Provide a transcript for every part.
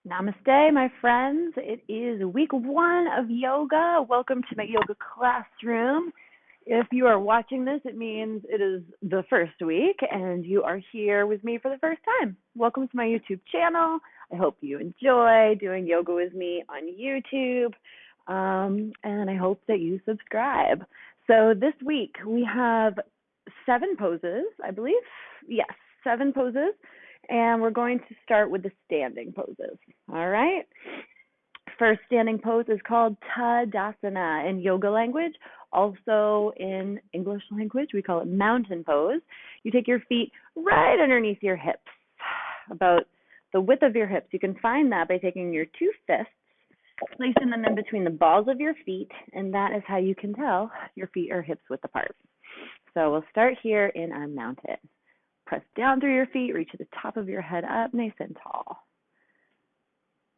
Namaste, my friends. It is week 1 of yoga. Welcome to my yoga classroom. If you are watching this, it means it is the first week and you are here with me for the first time. Welcome to my YouTube channel. I hope you enjoy doing yoga with me on YouTube, and I hope that you subscribe. So this week we have 7 poses, I believe. Yes, 7 poses. And we're going to start with the standing poses. All right. First standing pose is called Tadasana in yoga language. Also in English language, we call it mountain pose. You take your feet right underneath your hips, about the width of your hips. You can find that by taking your 2 fists, placing them in between the balls of your feet, and that is how you can tell your feet are hips width apart. So we'll start here in our mountain. Press down through your feet, reach to the top of your head up, nice and tall.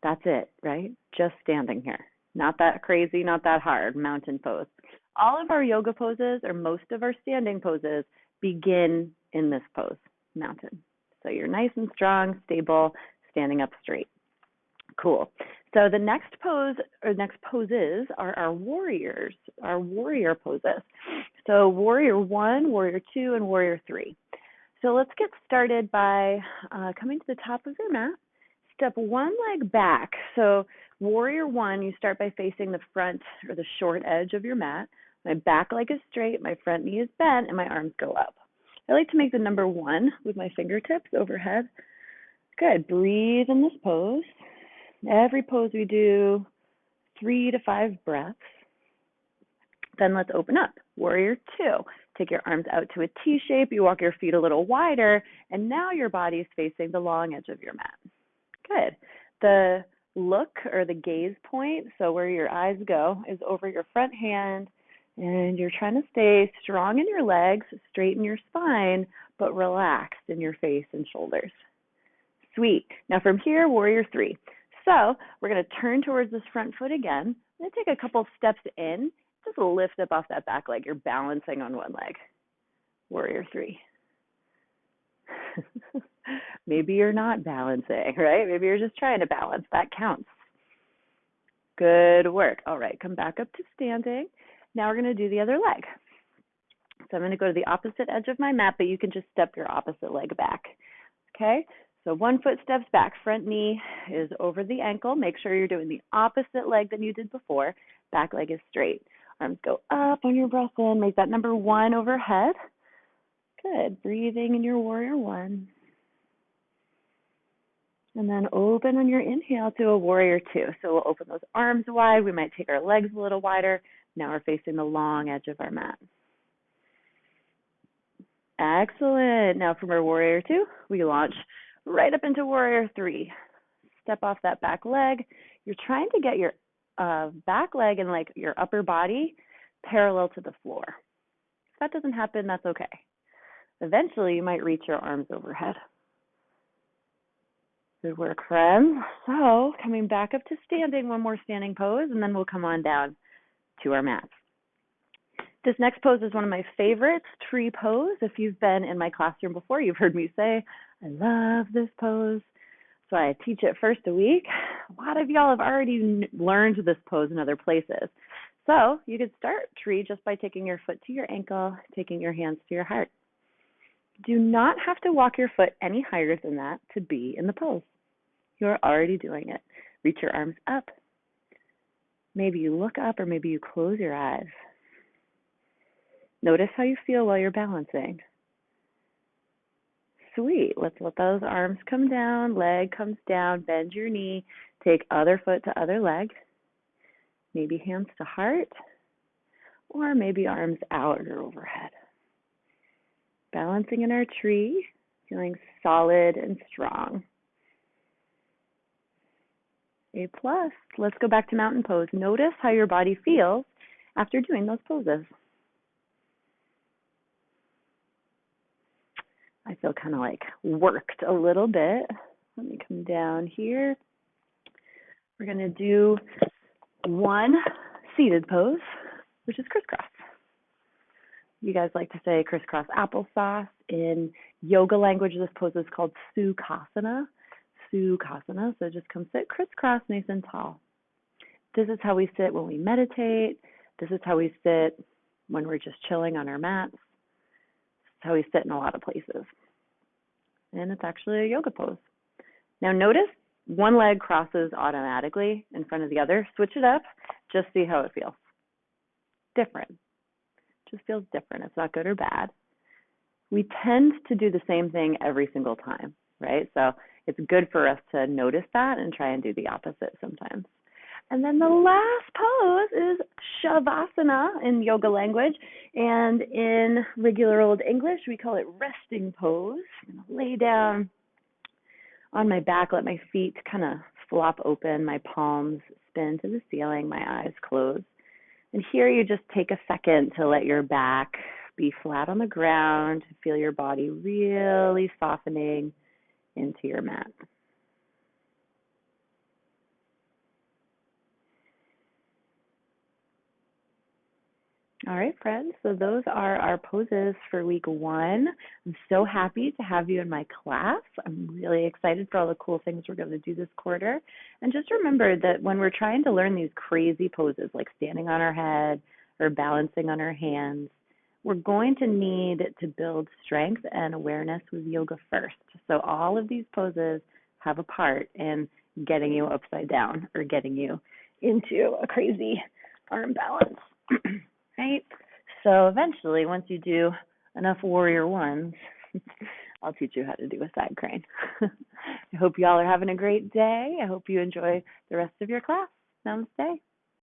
That's it, right? Just standing here. Not that crazy, not that hard, mountain pose. All of our yoga poses, or most of our standing poses, begin in this pose, mountain. So you're nice and strong, stable, standing up straight. Cool. So the next pose, or next poses, are our warrior poses. So warrior 1, warrior 2, and warrior 3. So let's get started by coming to the top of your mat. Step 1 leg back. So warrior 1, you start by facing the front or the short edge of your mat. My back leg is straight, my front knee is bent, and my arms go up. I like to make the number 1 with my fingertips overhead. Good. Breathe in this pose. Every pose we do 3 to 5 breaths. Then let's open up. Warrior 2. Take your arms out to a T shape. You walk your feet a little wider, and now your body is facing the long edge of your mat. Good. The look or the gaze point, so where your eyes go, is over your front hand, and you're trying to stay strong in your legs, straighten your spine, but relaxed in your face and shoulders. Sweet. Now from here, warrior 3. So we're going to turn towards this front foot again. I'm going to take a couple steps in. Just lift up off that back leg. You're balancing on one leg. Warrior 3. Maybe you're not balancing, right? Maybe you're just trying to balance. That counts. Good work. All right, come back up to standing. Now we're going to do the other leg. So I'm going to go to the opposite edge of my mat, but you can just step your opposite leg back. Okay? So 1 foot steps back. Front knee is over the ankle. Make sure you're doing the opposite leg than you did before. Back leg is straight. Arms go up on your breath in. Make that number 1 overhead. Good. Breathing in your warrior 1. And then open on your inhale to a warrior 2. So we'll open those arms wide. We might take our legs a little wider. Now we're facing the long edge of our mat. Excellent. Now from our warrior 2, we launch right up into warrior 3. Step off that back leg. You're trying to get your back leg and like your upper body parallel to the floor. If that doesn't happen, that's okay. Eventually, you might reach your arms overhead. Good work, friends. So coming back up to standing, 1 more standing pose, and then we'll come on down to our mats. This next pose is one of my favorites, tree pose. If you've been in my classroom before, you've heard me say, I love this pose. So I teach it first a week. A lot of y'all have already learned this pose in other places. So you could start tree just by taking your foot to your ankle, taking your hands to your heart. Do not have to walk your foot any higher than that to be in the pose. You're already doing it. Reach your arms up. Maybe you look up or maybe you close your eyes. Notice how you feel while you're balancing. Sweet. Let's let those arms come down, leg comes down, bend your knee, take other foot to other leg, maybe hands to heart, or maybe arms out or overhead. Balancing in our tree, feeling solid and strong. A plus. Let's go back to mountain pose. Notice how your body feels after doing those poses. I feel kind of like worked a little bit. Let me come down here. We're going to do 1 seated pose, which is crisscross. You guys like to say crisscross applesauce. In yoga language, this pose is called Sukhasana. Sukhasana. So just come sit crisscross, nice and tall. This is how we sit when we meditate. This is how we sit when we're just chilling on our mats. This is how we sit in a lot of places. And it's actually a yoga pose. Now notice one leg crosses automatically in front of the other. Switch it up. Just see how it feels. Different. Just feels different. It's not good or bad. We tend to do the same thing every single time, right? So it's good for us to notice that and try and do the opposite sometimes. And then the last pose is Shavasana in yoga language. And in regular old English, we call it resting pose. I'm going to lay down on my back, let my feet kind of flop open, my palms spin to the ceiling, my eyes close. And here you just take a second to let your back be flat on the ground, feel your body really softening into your mat. All right, friends, so those are our poses for week 1. I'm so happy to have you in my class. I'm really excited for all the cool things we're going to do this quarter. And just remember that when we're trying to learn these crazy poses, like standing on our head or balancing on our hands, we're going to need to build strength and awareness with yoga first. So all of these poses have a part in getting you upside down or getting you into a crazy arm balance. Right? So eventually, once you do enough warrior ones, I'll teach you how to do a side crane. I hope you all are having a great day. I hope you enjoy the rest of your class. Namaste.